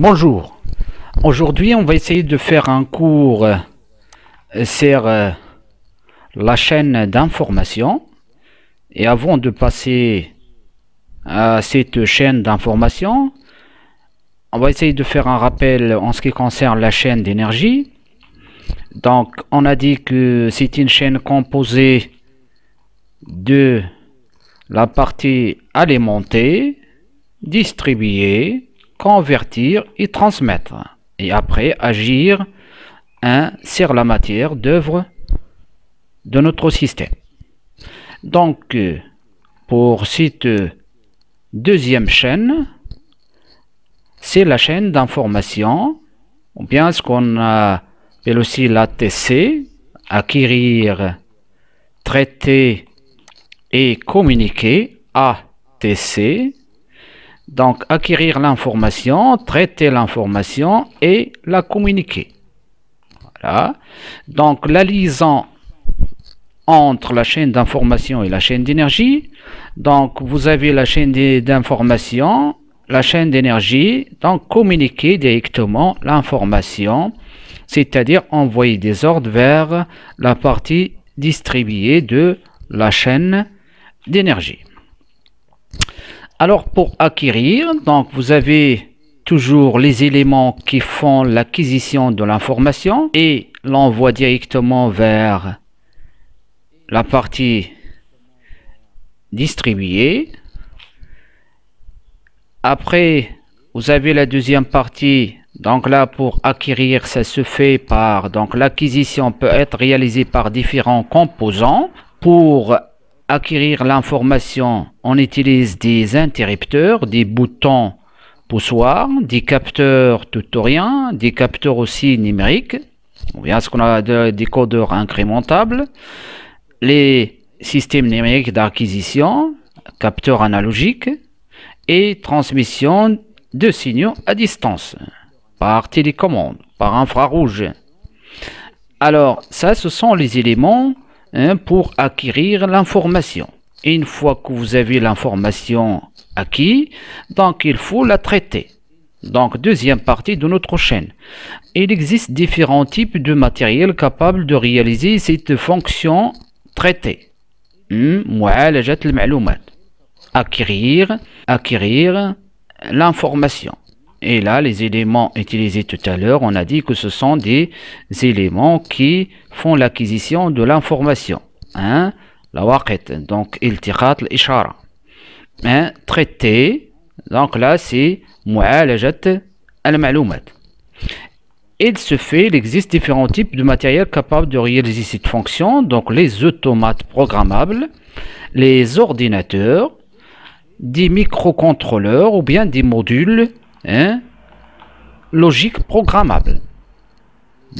Bonjour, aujourd'hui on va essayer de faire un cours sur la chaîne d'information. Et avant de passer à cette chaîne d'information, on va essayer de faire un rappel en ce qui concerne la chaîne d'énergie. Donc on a dit que c'est une chaîne composée de la partie alimenter, distribuer, convertir et transmettre, et après agir sur la matière d'œuvre de notre système. Donc pour cette deuxième chaîne, c'est la chaîne d'information, ou bien ce qu'on appelle aussi l'ATC, acquérir, traiter et communiquer, ATC. Donc acquérir l'information, traiter l'information et la communiquer. Voilà. Donc la liaison entre la chaîne d'information et la chaîne d'énergie. Donc vous avez la chaîne d'information, la chaîne d'énergie, donc communiquer directement l'information, c'est-à-dire envoyer des ordres vers la partie distribuée de la chaîne d'énergie. Alors pour acquérir, donc vous avez toujours les éléments qui font l'acquisition de l'information et l'envoi directement vers la partie distribuée. Après, vous avez la deuxième partie. Donc là, pour acquérir, ça se fait par, donc l'acquisition peut être réalisée par différents composants. Pour acquérir l'information, on utilise des interrupteurs, des boutons poussoirs, des capteurs tutoriens, des capteurs aussi numériques, ou bien ce qu'on a des décodeurs incrémentables, les systèmes numériques d'acquisition, capteurs analogiques et transmission de signaux à distance, par télécommande, par infrarouge. Alors ça, ce sont les éléments pour acquérir l'information. Et une fois que vous avez l'information acquise, donc il faut la traiter. Donc deuxième partie de notre chaîne. Il existe différents types de matériel capables de réaliser cette fonction traitée. Acquérir l'information. Et là, les éléments utilisés tout à l'heure, on a dit que ce sont des éléments qui font l'acquisition de l'information. Donc, iltiqat l'ishara. Traité. Donc là, c'est mu'alajat al-ma'loumat. Il existe différents types de matériel capables de réaliser cette fonction. Donc, les automates programmables, les ordinateurs, des microcontrôleurs ou bien des modules logique programmable.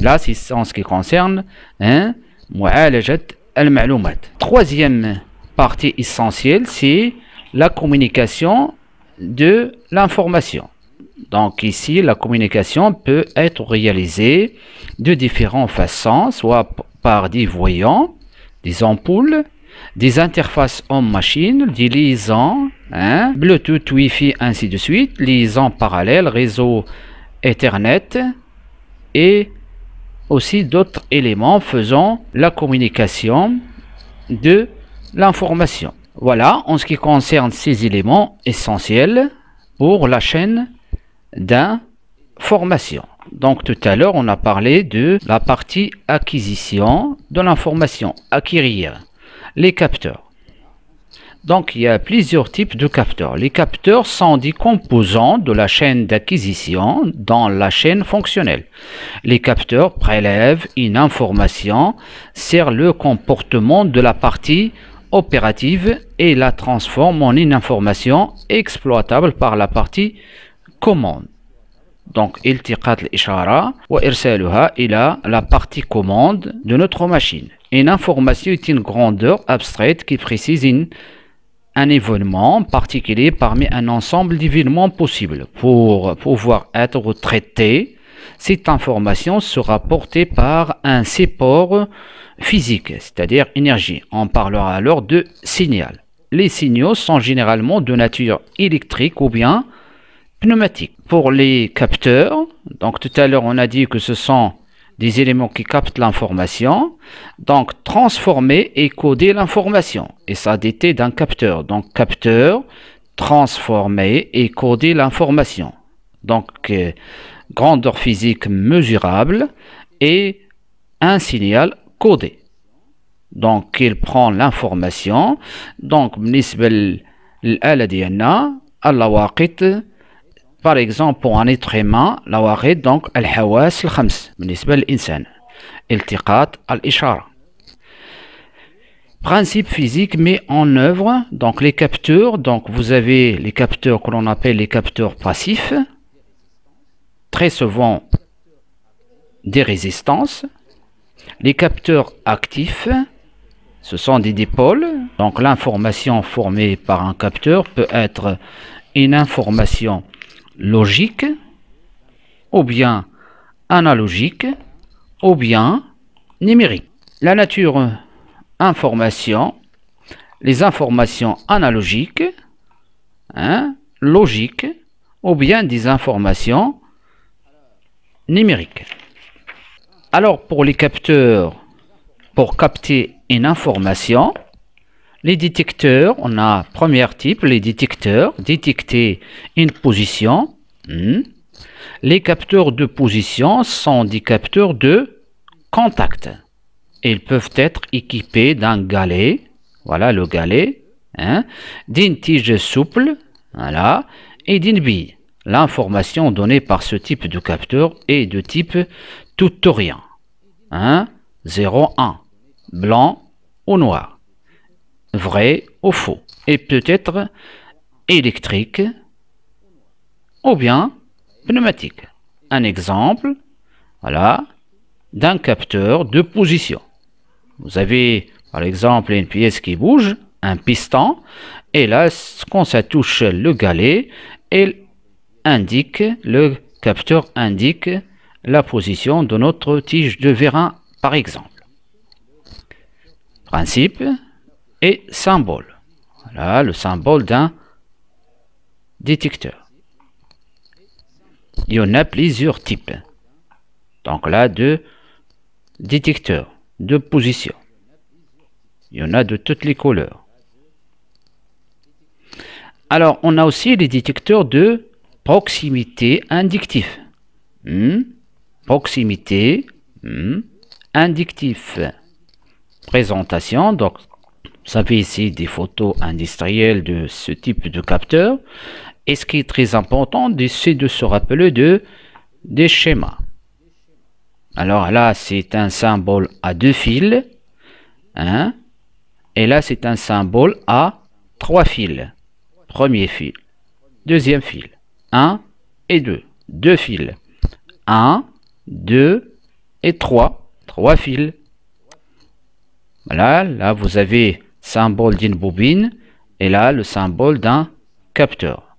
Là, c'est en ce qui concerne mu'alajat al-ma'loumat. Troisième partie essentielle, c'est la communication de l'information. Donc ici, la communication peut être réalisée de différentes façons, soit par des voyants, des ampoules, des interfaces homme-machine, des liaisons, Bluetooth, Wi-Fi, ainsi de suite, liaisons parallèles, réseau Ethernet et aussi d'autres éléments faisant la communication de l'information. Voilà, en ce qui concerne ces éléments essentiels pour la chaîne d'information. Donc tout à l'heure, on a parlé de la partie acquisition de l'information, acquérir, les capteurs. Donc il y a plusieurs types de capteurs. Les capteurs sont des composants de la chaîne d'acquisition dans la chaîne fonctionnelle. Les capteurs prélèvent une information sur le comportement de la partie opérative et la transforment en une information exploitable par la partie commande. Donc iltiqat l'ishara wa irsaluha ila la partie commande de notre machine. Une information est une grandeur abstraite qui précise un événement particulier parmi un ensemble d'événements possibles. Pour pouvoir être traitée, cette information sera portée par un support physique, c'est-à-dire énergie. On parlera alors de signal. Les signaux sont généralement de nature électrique ou bien pneumatique. Pour les capteurs, donc tout à l'heure on a dit que ce sont des éléments qui captent l'information, donc transformer et coder l'information, et ça dépend d'un capteur. Donc capteur, transformer et coder l'information. Donc grandeur physique mesurable et un signal codé. Donc il prend l'information. Donc بالنسبة للآلة ديالنا اللاواقيت par exemple pour un être humain لاواقيت donc الحواس الخمس بالنسبة للإنسان التقاط الإشارة. Principe physique mis en œuvre, donc les capteurs, donc vous avez les capteurs que l'on appelle les capteurs passifs, très souvent des résistances. Les capteurs actifs, ce sont des dipôles, donc l'information formée par un capteur peut être une information logique, ou bien analogique, ou bien numérique. La nature information, les informations analogiques, logiques, ou bien des informations numériques. Alors pour les capteurs, pour capter une information, les détecteurs, on a premier type, les détecteurs, détecter une position. Les capteurs de position sont des capteurs de contact. Ils peuvent être équipés d'un galet, voilà le galet, d'une tige souple, voilà, et d'une bille. L'information donnée par ce type de capteur est de type tout ou rien, 0, 1, blanc ou noir, vrai ou faux, et peut être électrique ou bien pneumatique. Un exemple, voilà, d'un capteur de position. Vous avez par exemple une pièce qui bouge, un piston, et là, quand ça touche le galet, le capteur indique la position de notre tige de vérin, par exemple. Principe et symbole. Voilà le symbole d'un détecteur. Il y en a plusieurs types. Donc là, de détecteurs de position. Il y en a de toutes les couleurs. Alors, on a aussi les détecteurs de proximité indicatif. Proximité indicatif. Présentation. Donc, vous avez ici des photos industrielles de ce type de capteur. Et ce qui est très important, c'est de se rappeler des schémas. Alors là, c'est un symbole à 2 fils. Et là, c'est un symbole à 3 fils. Premier fil, deuxième fil, 1 et 2. 2 fils. 1, 2 et 3. 3 fils. Voilà, là, vous avez symbole d'une bobine. Et là, le symbole d'un capteur.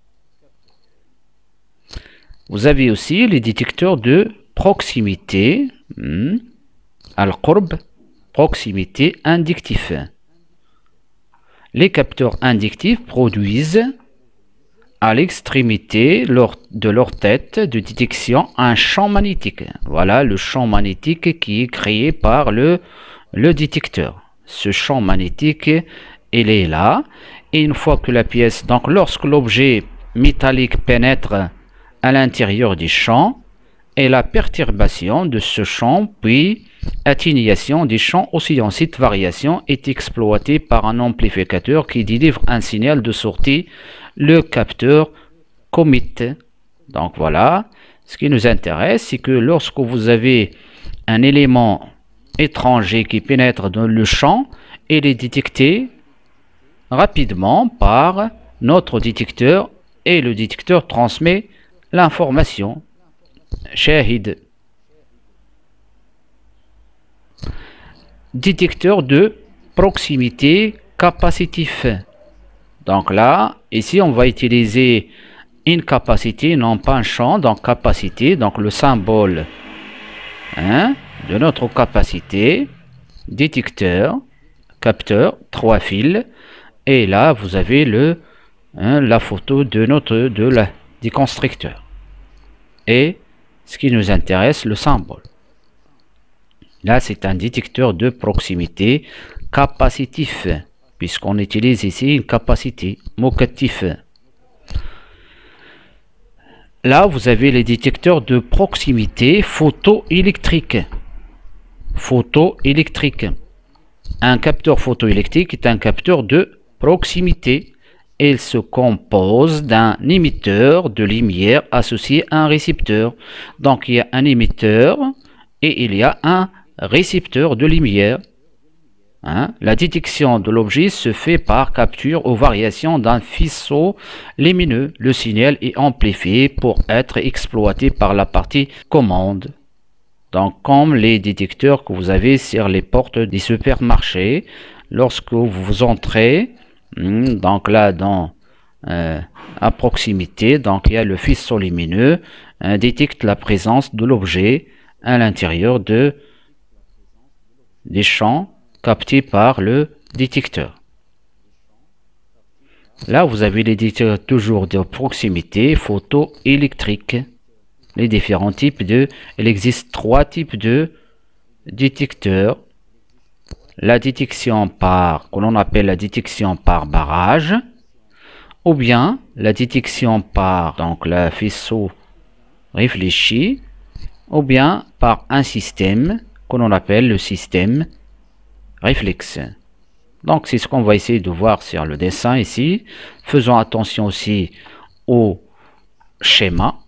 Vous avez aussi les détecteurs de proximité, al-qurb, proximité indicatif. Les capteurs indicatifs produisent à l'extrémité de leur tête de détection un champ magnétique. Voilà le champ magnétique qui est créé par le détecteur. Ce champ magnétique, il est là. Et une fois que la pièce, donc lorsque l'objet métallique pénètre à l'intérieur du champ, et la perturbation de ce champ, puis atténuation du champ aussi ensuite variation est exploitée par un amplificateur qui délivre un signal de sortie, le capteur commit. Donc voilà, ce qui nous intéresse, c'est que lorsque vous avez un élément étranger qui pénètre dans le champ, il est détecté rapidement par notre détecteur et le détecteur transmet l'information. Shahid. Détecteur de proximité capacitif. Donc là, ici on va utiliser une capacité, non pas un champ, donc capacité, donc le symbole de notre capacité, détecteur, capteur, 3 fils, et là vous avez la photo de des constructeurs. Et ce qui nous intéresse, le symbole. Là, c'est un détecteur de proximité capacitif, puisqu'on utilise ici une capacité, mot captif. Là, vous avez les détecteurs de proximité photoélectrique. Photoélectrique. Un capteur photoélectrique est un capteur de proximité. Il se compose d'un émetteur de lumière associé à un récepteur. Donc, il y a un émetteur et il y a un récepteur de lumière. La détection de l'objet se fait par capture ou variation d'un faisceau lumineux. Le signal est amplifié pour être exploité par la partie commande. Donc, comme les détecteurs que vous avez sur les portes des supermarchés, lorsque vous entrez, donc là, à proximité, donc il y a le faisceau lumineux, détecte la présence de l'objet à l'intérieur des champs captés par le détecteur. Là, vous avez les détecteurs toujours de proximité photoélectrique. Les différents types il existe 3 types de détecteurs. La détection que l'on appelle la détection par barrage, ou bien la détection par le faisceau réfléchi, ou bien par un système que l'on appelle le système réflexe. Donc c'est ce qu'on va essayer de voir sur le dessin ici. Faisons attention aussi au schéma.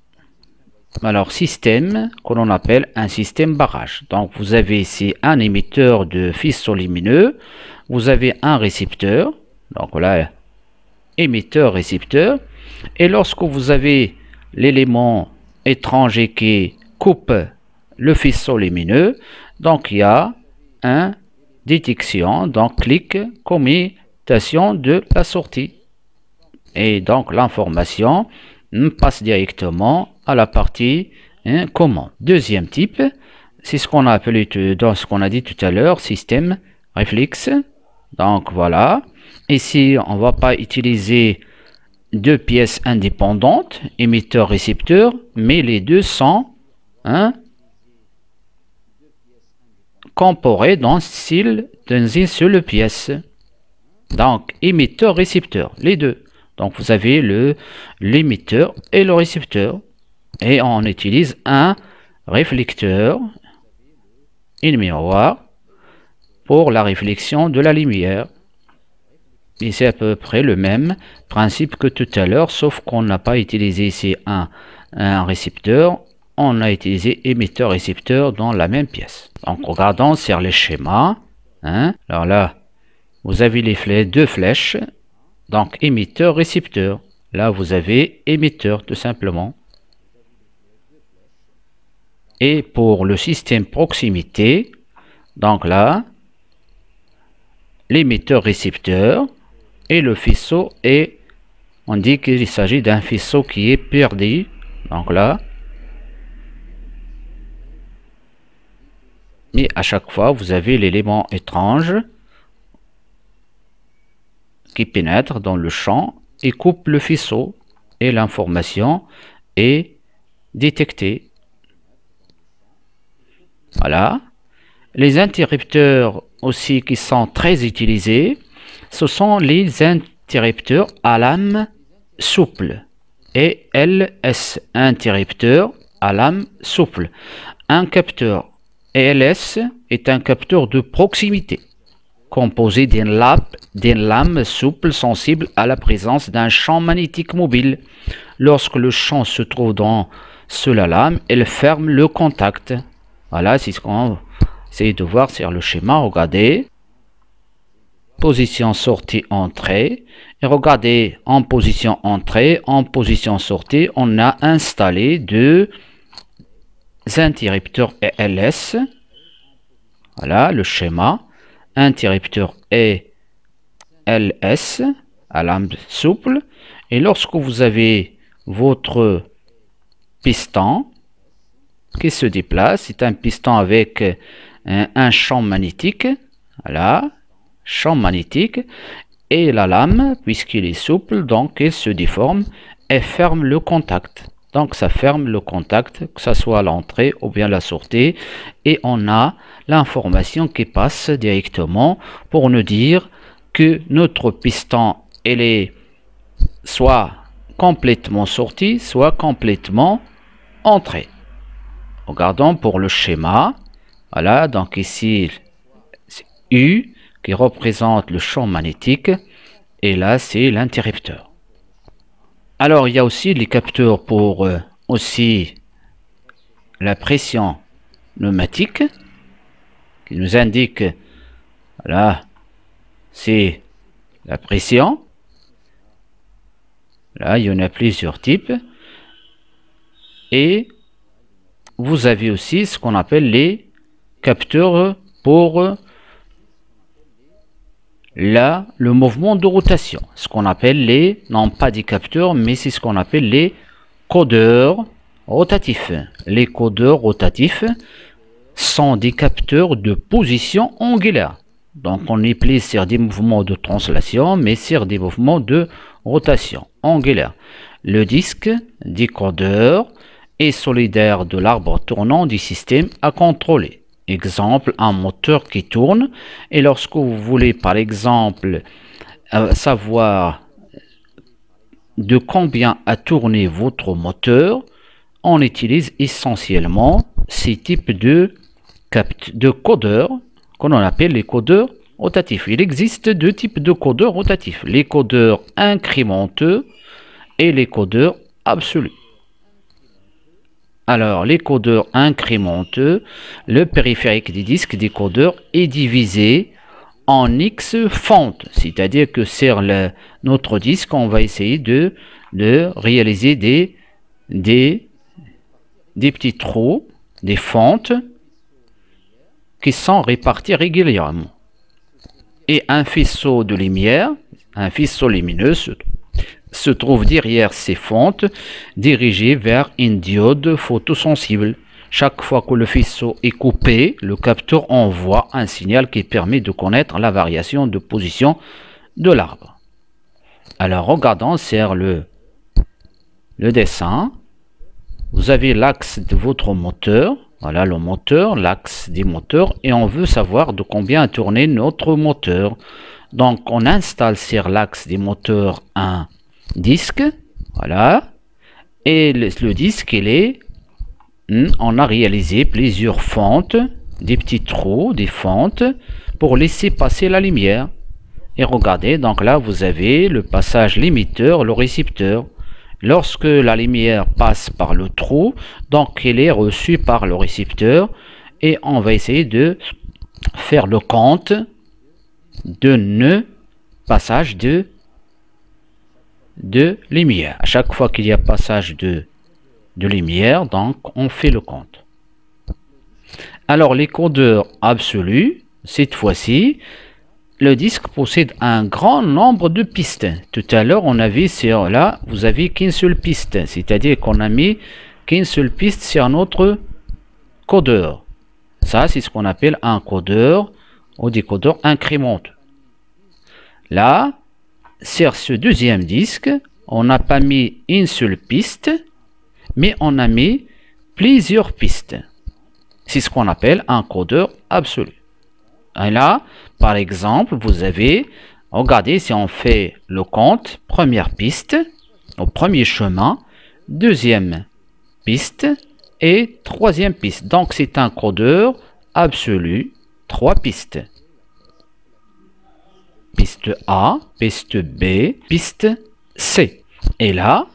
Alors système que l'on appelle un système barrage. Donc vous avez ici un émetteur de faisceau lumineux, vous avez un récepteur, donc voilà, émetteur récepteur, et lorsque vous avez l'élément étranger qui coupe le faisceau lumineux, donc il y a un détection, donc clic, commutation de la sortie. Et donc l'information passe directement à la partie commande. Deuxième type, c'est ce qu'on a appelé dans ce qu'on a dit tout à l'heure, système réflexe. Donc voilà. Ici, on ne va pas utiliser 2 pièces indépendantes, émetteur-récepteur, mais les deux sont comparés dans une seule pièce. Donc, émetteur-récepteur, les deux. Donc, vous avez l'émetteur et le récepteur. Et on utilise un réflecteur, une miroir, pour la réflexion de la lumière. Et c'est à peu près le même principe que tout à l'heure, sauf qu'on n'a pas utilisé ici un récepteur, on a utilisé émetteur-récepteur dans la même pièce. Donc regardons sur les schémas. Alors là, vous avez les deux flèches, donc émetteur-récepteur. Là, vous avez émetteur tout simplement. Et pour le système proximité, donc là, l'émetteur-récepteur et le faisceau est, on dit qu'il s'agit d'un faisceau qui est perdu. Donc là, mais à chaque fois, vous avez l'élément étrange qui pénètre dans le champ et coupe le faisceau et l'information est détectée. Voilà. Les interrupteurs aussi qui sont très utilisés, ce sont les interrupteurs à lame souple. ELS, interrupteur à lame souple. Un capteur ELS est un capteur de proximité, composé d'une lame souple sensible à la présence d'un champ magnétique mobile. Lorsque le champ se trouve sous la lame, elle ferme le contact. Voilà, c'est ce qu'on essaie de voir sur le schéma. Regardez. Position sortie, entrée. Et regardez, en position entrée, en position sortie, on a installé deux interrupteurs ELS. Voilà le schéma. Interrupteur ELS à lame souple. Et lorsque vous avez votre piston qui se déplace, c'est un piston avec un champ magnétique. Voilà, champ magnétique. Et la lame, puisqu'il est souple, donc il se déforme. et ferme le contact. Donc ça ferme le contact, que ce soit l'entrée ou bien la sortie, et on a l'information qui passe directement pour nous dire que notre piston elle est soit complètement sorti, soit complètement entré. Regardons pour le schéma. Voilà, donc ici c'est U qui représente le champ magnétique et là c'est l'interrupteur. Alors il y a aussi les capteurs pour aussi la pression pneumatique qui nous indique, voilà, c'est la pression. Là il y en a plusieurs types et vous avez aussi ce qu'on appelle les capteurs pour le mouvement de rotation, ce qu'on appelle les, non pas des capteurs, mais c'est ce qu'on appelle les codeurs rotatifs. Les codeurs rotatifs sont des capteurs de position angulaire. Donc on est plus sur des mouvements de translation, mais sur des mouvements de rotation angulaire. Le disque des codeurs est solidaire de l'arbre tournant du système à contrôler. Exemple, un moteur qui tourne, et lorsque vous voulez par exemple savoir de combien a tourné votre moteur, on utilise essentiellement ces types de codeurs qu'on appelle les codeurs rotatifs. Il existe deux types de codeurs rotatifs, les codeurs incrémenteux et les codeurs absolus. Alors, les codeurs incrémenteux, le périphérique des disques des codeurs est divisé en X fentes, c'est-à-dire que sur notre disque, on va essayer de réaliser des petits trous, des fentes qui sont répartis régulièrement. Et un faisceau de lumière, un faisceau lumineux se trouve derrière ces fentes dirigées vers une diode photosensible. Chaque fois que le faisceau est coupé, le capteur envoie un signal qui permet de connaître la variation de position de l'arbre. Alors regardons sur le dessin. Vous avez l'axe de votre moteur. Voilà le moteur, l'axe des moteurs, et on veut savoir de combien a tourné notre moteur. Donc on installe sur l'axe des moteurs un disque, voilà, et le disque on a réalisé plusieurs fentes, des petits trous, des fentes pour laisser passer la lumière. Et regardez, donc là vous avez le passage limiteur, le récepteur. Lorsque la lumière passe par le trou, donc elle est reçue par le récepteur, et on va essayer de faire le compte de nœuds passage de lumière. À chaque fois qu'il y a passage de lumière, donc on fait le compte. Alors les codeurs absolus, cette fois-ci, le disque possède un grand nombre de pistes. Tout à l'heure, on a vu sur là, vous avez qu'une seule piste, c'est-à-dire qu'on a mis qu'une seule piste sur notre codeur. Ça, c'est ce qu'on appelle un codeur ou des codeurs incrémenteux. Là, sur ce deuxième disque, on n'a pas mis une seule piste, mais on a mis plusieurs pistes. C'est ce qu'on appelle un codeur absolu. Et là, par exemple, vous avez, regardez, si on fait le compte, première piste, au premier chemin, deuxième piste et troisième piste. Donc, c'est un codeur absolu, trois pistes. Piste A, piste B, piste C. Et là,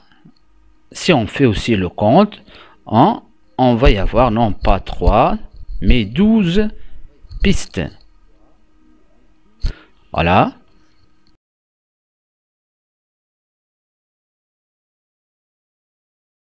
si on fait aussi le compte, on va y avoir non pas 3, mais 12 pistes. Voilà,